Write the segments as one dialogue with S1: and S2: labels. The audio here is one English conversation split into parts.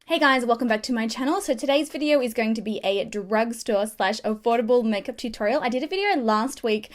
S1: Hey guys, welcome back to my channel. So today's video is going to be a drugstore / affordable makeup tutorial. I did a video last week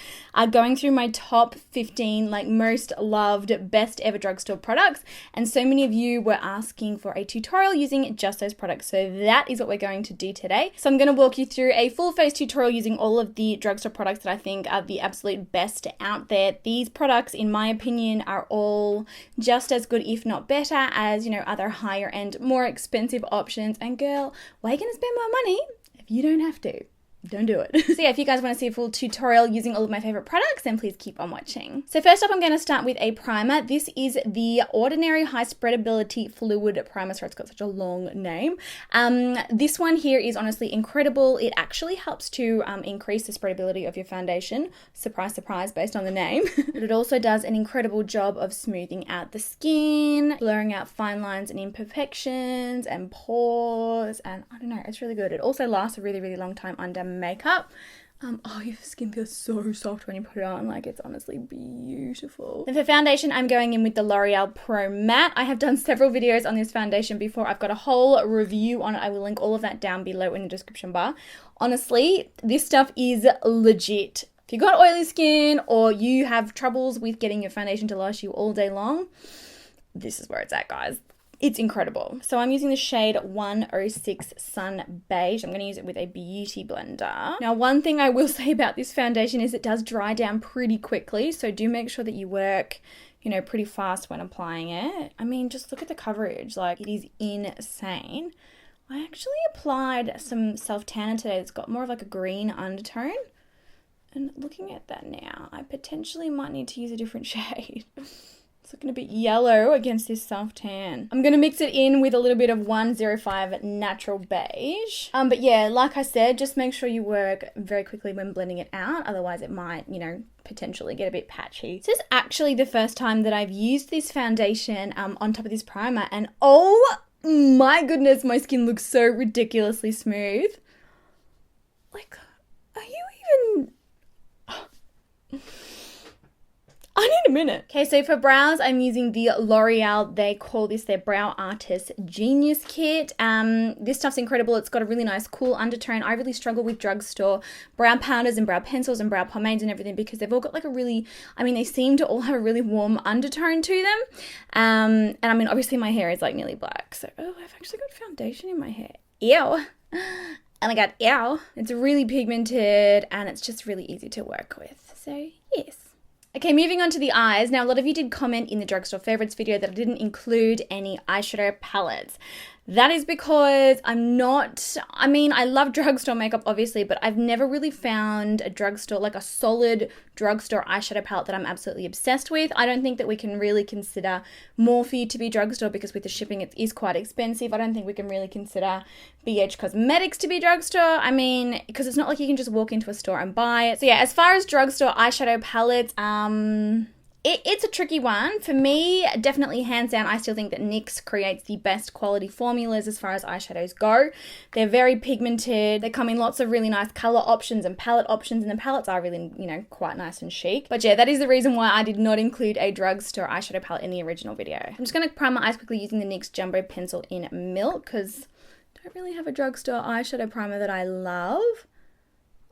S1: going through my top 15 most loved best ever drugstore products, and so many of you were asking for a tutorial using just those products. So that is what we're going to do today. So I'm going to walk you through a full face tutorial using all of the drugstore products that I think are the absolute best out there. These products, in my opinion, are all just as good, if not better, as other higher end, more expensive options. And girl, why are you gonna spend more money if you don't have to? Don't do it. So yeah, if you guys want to see a full tutorial using all of my favorite products, then please keep on watching. So first up, I'm going to start with a primer. This is the Ordinary High Spreadability Fluid Primer. Sorry, it's got such a long name. This one here is honestly incredible. It actually helps to increase the spreadability of your foundation. Surprise, surprise, based on the name. But it also does an incredible job of smoothing out the skin, blurring out fine lines and imperfections and pores, and I don't know, it's really good. It also lasts a really, really long time under makeup. Oh, your skin feels so soft when you put it on. It's honestly beautiful. And for foundation, I'm going in with the L'Oreal Pro Matte. I have done several videos on this foundation before. I've got a whole review on it. I will link all of that down below in the description bar. Honestly, this stuff is legit. If you've got oily skin or you have troubles with getting your foundation to last you all day long, this is where it's at, guys. It's incredible. So I'm using the shade 106 Sun Beige. I'm going to use it with a beauty blender. Now, one thing I will say about this foundation is it does dry down pretty quickly. So do make sure that you work, pretty fast when applying it. I mean, just look at the coverage. It is insane. I actually applied some self-tanner today that's got more of a green undertone. And looking at that now, I potentially might need to use a different shade. It's looking a bit yellow against this soft tan. I'm going to mix it in with a little bit of 105 Natural Beige. But yeah, like I said, just make sure you work very quickly when blending it out. Otherwise it might, potentially get a bit patchy. This is actually the first time that I've used this foundation on top of this primer. And oh my goodness, my skin looks so ridiculously smooth. Are you even... I need a minute. Okay, so for brows, I'm using the L'Oreal, they call this their Brow Artist Genius Kit. This stuff's incredible. It's got a really nice cool undertone. I really struggle with drugstore brow powders and brow pencils and brow pomades and everything because they've all got they seem to all have a really warm undertone to them. And I mean, obviously my hair is nearly black. So, oh, I've actually got foundation in my hair. Ew. And I got ew. It's really pigmented and it's just really easy to work with. So, yes. Okay, moving on to the eyes. Now, a lot of you did comment in the drugstore favorites video that I didn't include any eyeshadow palettes. That is because I love drugstore makeup, obviously, but I've never really found a drugstore, a solid drugstore eyeshadow palette that I'm absolutely obsessed with. I don't think that we can really consider Morphe to be drugstore because with the shipping it is quite expensive. I don't think we can really consider BH Cosmetics to be drugstore. Because it's not like you can just walk into a store and buy it. So yeah, as far as drugstore eyeshadow palettes, it's a tricky one. For me, definitely hands down, I still think that NYX creates the best quality formulas as far as eyeshadows go. They're very pigmented. They come in lots of really nice color options and palette options, and the palettes are really, quite nice and chic. But yeah, that is the reason why I did not include a drugstore eyeshadow palette in the original video. I'm just going to prime my eyes quickly using the NYX Jumbo Pencil in Milk because I don't really have a drugstore eyeshadow primer that I love.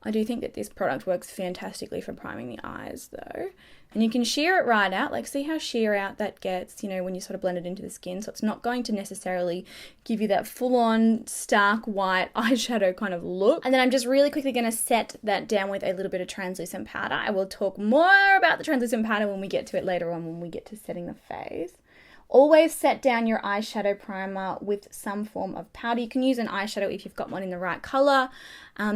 S1: I do think that this product works fantastically for priming the eyes though. And you can sheer it right out, see how sheer out that gets, when you sort of blend it into the skin. So it's not going to necessarily give you that full-on stark white eyeshadow kind of look. And then I'm just really quickly going to set that down with a little bit of translucent powder. I will talk more about the translucent powder when we get to it later on, when we get to setting the face. Always set down your eyeshadow primer with some form of powder. You can use an eyeshadow if you've got one in the right color.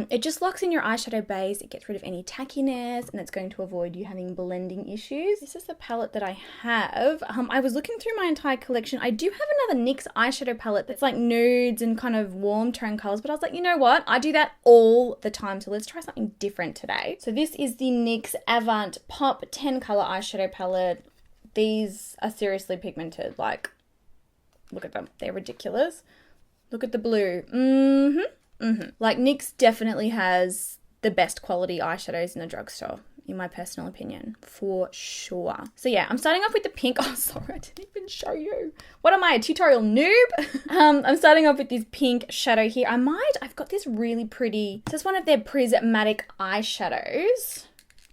S1: It just locks in your eyeshadow base. It gets rid of any tackiness and it's going to avoid you having blending issues. This is the palette that I have. I was looking through my entire collection. I do have another NYX eyeshadow palette that's nudes and kind of warm tone colors, but I was like, you know what? I do that all the time, so let's try something different today. So this is the NYX Avant Pop 10 color eyeshadow palette. These are seriously pigmented. Look at them. They're ridiculous. Look at the blue. NYX definitely has the best quality eyeshadows in the drugstore. in my personal opinion, for sure. So yeah, I'm starting off with the pink. Oh, sorry, I didn't even show you. What am I, a tutorial noob? I'm starting off with this pink shadow here. I've got this really pretty, this is one of their Prismatic eyeshadows.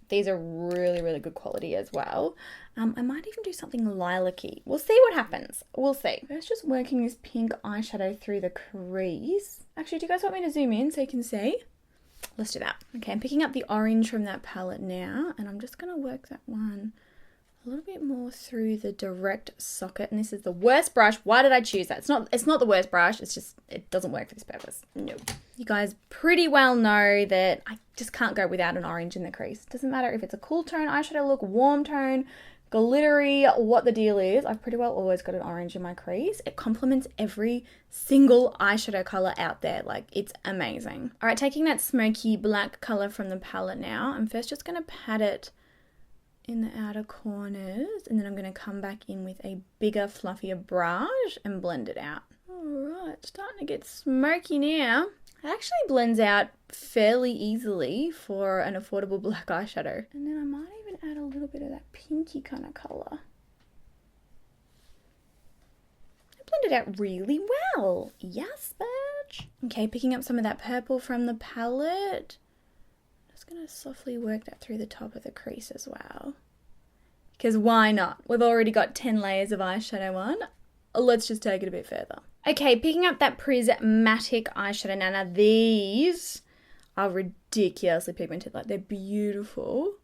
S1: These are really, really good quality as well. I might even do something lilac-y. We'll see what happens. We'll see. Let's just working this pink eyeshadow through the crease. Actually, do you guys want me to zoom in so you can see? Let's do that. Okay, I'm picking up the orange from that palette now, and I'm just going to work that one a little bit more through the direct socket. And this is the worst brush. Why did I choose that? It's not the worst brush. It's just, it doesn't work for this purpose. Nope. You guys pretty well know that I just can't go without an orange in the crease. Doesn't matter if it's a cool tone eyeshadow look, warm tone, glittery, what the deal is. I've pretty well always got an orange in my crease. It complements every single eyeshadow color out there. Like, it's amazing. All right, taking that smoky black color from the palette now, I'm first just going to pat it in the outer corners, and then I'm going to come back in with a bigger, fluffier brush and blend it out. All right, starting to get smoky now. It actually blends out fairly easily for an affordable black eyeshadow. And then I might even add a little bit of that pinky kind of colour. I blended out really well. Yes, bitch. Okay, picking up some of that purple from the palette. Just going to softly work that through the top of the crease as well. Because why not? We've already got 10 layers of eyeshadow on. Let's just take it a bit further. Okay, picking up that Prismatic eyeshadow now. Now these are ridiculously pigmented. Like, they're beautiful.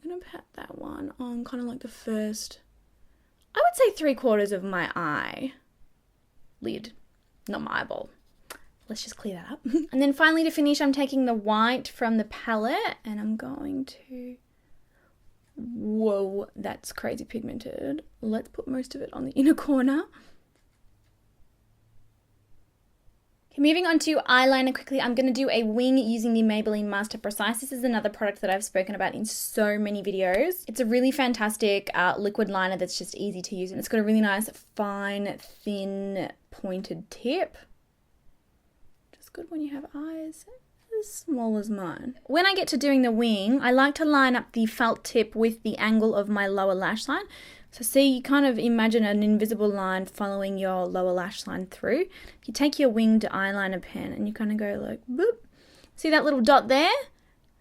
S1: I'm going to pat that one on kind of like the first, I would say 3/4 of my eye lid, not my eyeball. Let's just clear that up. And then finally to finish, I'm taking the white from the palette and I'm going to, whoa, that's crazy pigmented. Let's put most of it on the inner corner. Okay, moving on to eyeliner quickly, I'm going to do a wing using the Maybelline Master Precise. This is another product that I've spoken about in so many videos. It's a really fantastic liquid liner that's just easy to use, and it's got a really nice, fine, thin, pointed tip. Just good when you have eyes as small as mine. When I get to doing the wing, I like to line up the felt tip with the angle of my lower lash line. So see, you kind of imagine an invisible line following your lower lash line through. You take your winged eyeliner pen and you kind of go like, boop. See that little dot there?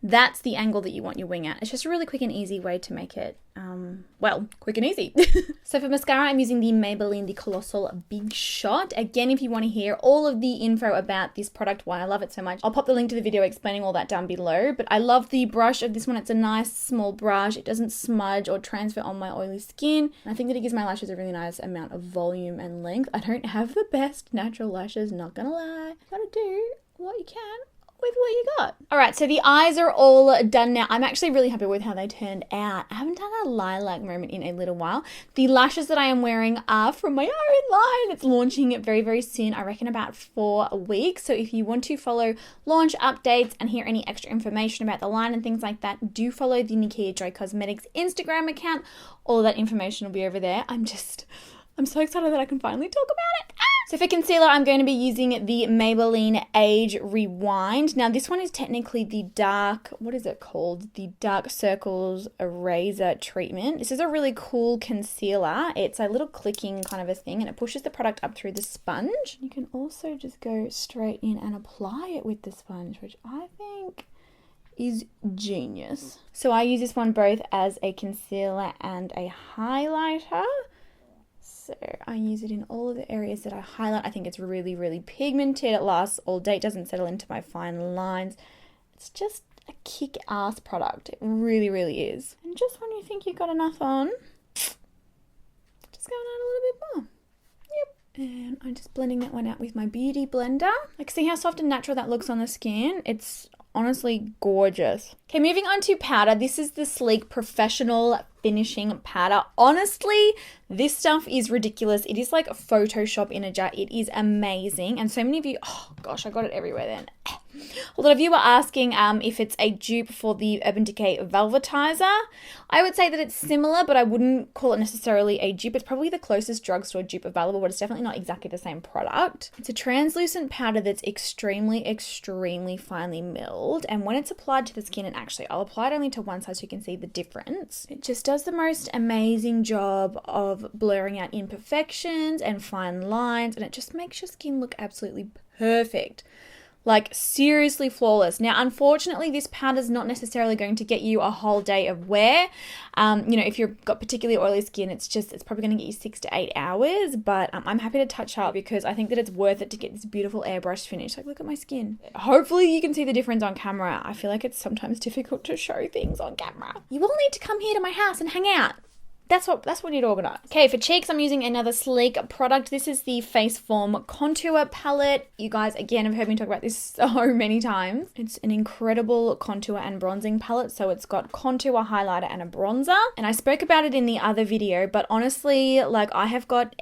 S1: That's the angle that you want your wing at. It's just a really quick and easy way to make it, well, quick and easy. So for mascara, I'm using the Maybelline, the Colossal Big Shot. Again, if you want to hear all of the info about this product, why I love it so much, I'll pop the link to the video explaining all that down below. But I love the brush of this one. It's a nice small brush. It doesn't smudge or transfer on my oily skin. And I think that it gives my lashes a really nice amount of volume and length. I don't have the best natural lashes, not gonna lie. You gotta do what you can with what you got. All right, so the eyes are all done now. I'm actually really happy with how they turned out. I haven't done a lilac moment in a little while. The lashes that I am wearing are from my own line. It's launching very, very soon. I reckon about 4 weeks. So if you want to follow launch updates and hear any extra information about the line and things like that, do follow the nikkiajoybusiness Instagram account. All that information will be over there. I'm so excited that I can finally talk about it. So for concealer, I'm going to be using the Maybelline Age Rewind. Now this one is technically the dark, what is it called? The Dark Circles Eraser Treatment. This is a really cool concealer. It's a little clicking kind of a thing and it pushes the product up through the sponge. You can also just go straight in and apply it with the sponge, which I think is genius. So I use this one both as a concealer and a highlighter. So I use it in all of the areas that I highlight. I think it's really, really pigmented. It lasts all day. It doesn't settle into my fine lines. It's just a kick-ass product. It really, really is. And just when you think you've got enough on, just going on a little bit more. Yep. And I'm just blending that one out with my beauty blender. Like, see how soft and natural that looks on the skin? It's honestly gorgeous. Okay, moving on to powder. This is the Sleek Professional Finishing Powder. Honestly, this stuff is ridiculous. It is like Photoshop in a jar. It is amazing. And so many of you, oh gosh, I got it everywhere then. A lot of you were asking if it's a dupe for the Urban Decay Velvetizer. I would say that it's similar, but I wouldn't call it necessarily a dupe. It's probably the closest drugstore dupe available, but it's definitely not exactly the same product. It's a translucent powder that's extremely, extremely finely milled. And when it's applied to the skin, and actually I'll apply it only to one side so you can see the difference. It just does the most amazing job of blurring out imperfections and fine lines, and it just makes your skin look absolutely perfect. Like, seriously flawless. Now, unfortunately, this powder is not necessarily going to get you a whole day of wear. You know, if you've got particularly oily skin, it's probably going to get you 6 to 8 hours. But I'm happy to touch up because I think that it's worth it to get this beautiful airbrush finish. Like, look at my skin. Hopefully, you can see the difference on camera. I feel like it's sometimes difficult to show things on camera. You all need to come here to my house and hang out. That's what we need to organize. Okay, for cheeks, I'm using another sleek product. This is the Face Form Contour Palette. You guys, again, have heard me talk about this so many times. It's an incredible contour and bronzing palette. So it's got contour, highlighter, and a bronzer. And I spoke about it in the other video, but honestly, like, I have got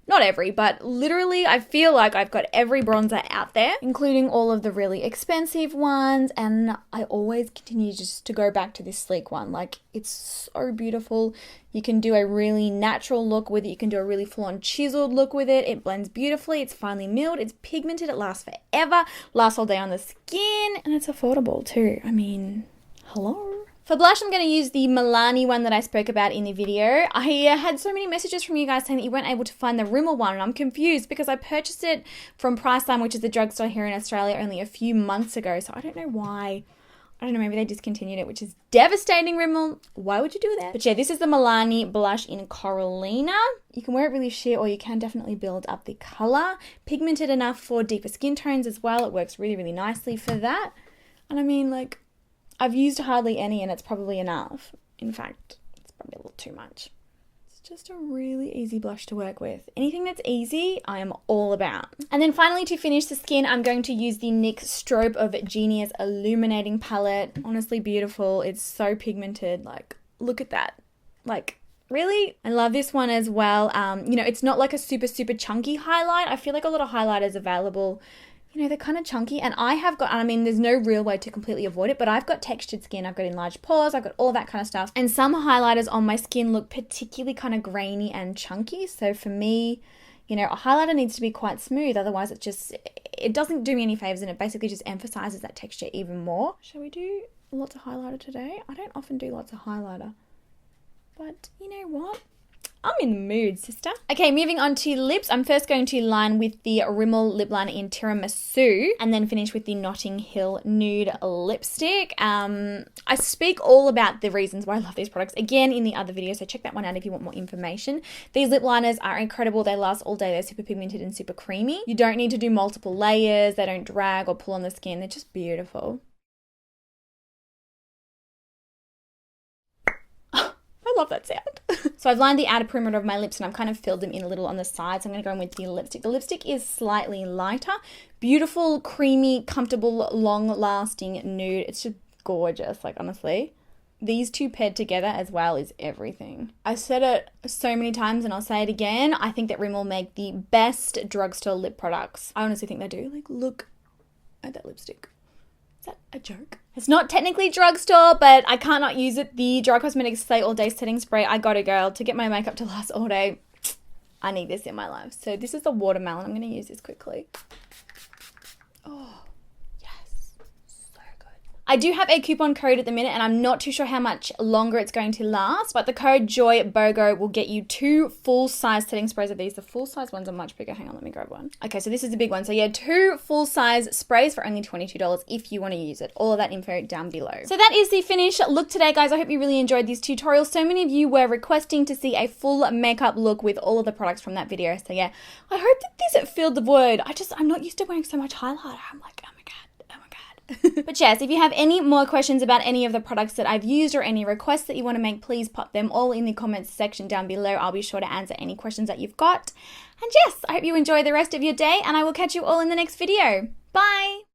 S1: not every, but literally I feel like I've got every bronzer out there, including all of the really expensive ones. And I always continue just to go back to this sleek one. Like, it's so beautiful. You can do a really natural look with it. You can do a really full-on chiseled look with it. It blends beautifully. It's finely milled. It's pigmented. It lasts forever. Lasts all day on the skin. And it's affordable too. I mean, hello. For blush, I'm going to use the Milani one that I spoke about in the video. I had so many messages from you guys saying that you weren't able to find the Rimmel one, and I'm confused because I purchased it from Priceline, which is the drugstore here in Australia, only a few months ago, so I don't know why. I don't know, maybe they discontinued it, which is devastating, Rimmel. Why would you do that? But yeah, this is the Milani blush in Coralina. You can wear it really sheer, or you can definitely build up the color. Pigmented enough for deeper skin tones as well. It works really, really nicely for that. And I mean, like, I've used hardly any and it's probably enough. In fact, it's probably a little too much. It's just a really easy blush to work with. Anything that's easy, I am all about. And then finally, to finish the skin, I'm going to use the NYX Strobe of Genius Illuminating Palette. Honestly beautiful. It's so pigmented. Like, look at that. Like, really? I love this one as well. You know, it's not like a super, super chunky highlight. I feel like a lot of highlighters available, you know, they're kind of chunky, and I have got, I mean, there's no real way to completely avoid it, but I've got textured skin, I've got enlarged pores, I've got all that kind of stuff, and some highlighters on my skin look particularly kind of grainy and chunky, so for me, you know, a highlighter needs to be quite smooth, otherwise it doesn't do me any favors, and it basically just emphasizes that texture even more. Shall we do lots of highlighter today? I don't often do lots of highlighter, but you know what? I'm in the mood, sister. Okay, moving on to lips. I'm first going to line with the Rimmel lip liner in Tiramisu and then finish with the Notting Hill Nude lipstick. I speak all about the reasons why I love these products again in the other video, so check that one out if you want more information. These lip liners are incredible. They last all day. They're super pigmented and super creamy. You don't need to do multiple layers. They don't drag or pull on the skin. They're just beautiful. I love that sound. So I've lined the outer perimeter of my lips and I've kind of filled them in a little on the sides. So I'm going to go in with the lipstick. The lipstick is slightly lighter. Beautiful, creamy, comfortable, long-lasting nude. It's just gorgeous, like, honestly. These two paired together as well is everything. I said it so many times and I'll say it again. I think that Rimmel make the best drugstore lip products. I honestly think they do. Like, look at that lipstick. Is that a joke? It's not technically drugstore, but I can't not use it. The Dry Cosmetics Stay All Day Setting Spray. I got it, girl. To get my makeup to last all day, I need this in my life. So this is the watermelon. I'm going to use this quickly. Oh, yes. So good. I do have a coupon code at the minute, and I'm not too sure how much longer it's going to last, but the code JOYBOGO will get you 2 full-size setting sprays of these. The full-size ones are much bigger. Hang on, let me grab one. Okay, so this is the big one. So yeah, 2 full-size sprays for only $22 if you want to use it. All of that info down below. So that is the finished look today, guys. I hope you really enjoyed this tutorial. So many of you were requesting to see a full makeup look with all of the products from that video. So yeah, I hope that this filled the void. I'm not used to wearing so much highlighter. I'm like, oh my God. But yes, if you have any more questions about any of the products that I've used or any requests that you want to make, please pop them all in the comments section down below. I'll be sure to answer any questions that you've got. And yes, I hope you enjoy the rest of your day, and I will catch you all in the next video. Bye!